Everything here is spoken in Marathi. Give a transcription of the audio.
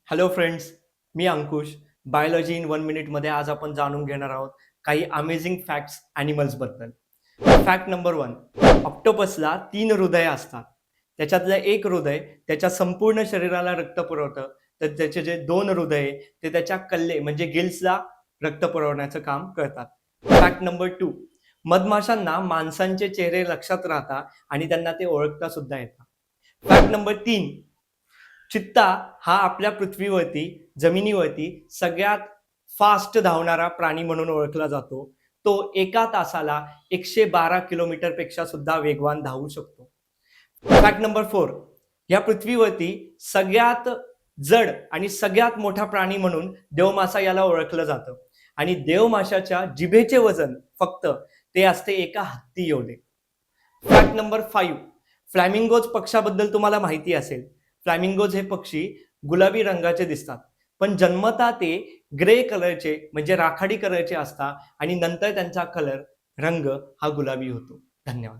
हॅलो फ्रेंड्स, मी अंकुश. बायोलॉजी इन 1 मिनिटमध्ये आज आपण जाणून घेणार आहोत काही अमेझिंग फॅक्ट्स ॲनिमल्सबद्दल. Fact number 1. ऑक्टोपसला 3 हृदय असतात. त्याच्यातलं एक हृदय त्याच्या संपूर्ण शरीराला रक्त पुरवतं, तर त्याचे जे 2 हृदय ते त्याच्या कल्ले म्हणजे गिल्सला रक्त पुरवण्याचं काम करतात. Fact number 2. मधमाशांना माणसांचे चेहरे लक्षात राहतात आणि त्यांना ते ओळखता सुद्धा येतात. Fact number 3. चित्ता हा आपल्या पृथ्वीवरती, जमिनीवरती सगळ्यात फास्ट धावणारा प्राणी म्हणून ओळखला जातो. तो एका तासाला 112 किलोमीटर पेक्षा सुद्धा वेगवान धावू शकतो. Fact number 4. या पृथ्वीवरती सगळ्यात जड आणि सगळ्यात मोठा प्राणी म्हणून देवमासा याला ओळखलं जातं आणि देवमाशाच्या जिभेचे वजन फक्त ते असते एका हत्ती एवढे. Fact number 5. फ्लॅमिंगोज पक्षाबद्दल तुम्हाला माहिती असेल. फ्लॅमिंगोज हे पक्षी गुलाबी रंगाचे दिसतात, पण जन्मतः ते ग्रे कलरचे म्हणजे राखाडी कलरचे असतात आणि नंतर त्यांचा कलर रंग हा गुलाबी होतो. धन्यवाद.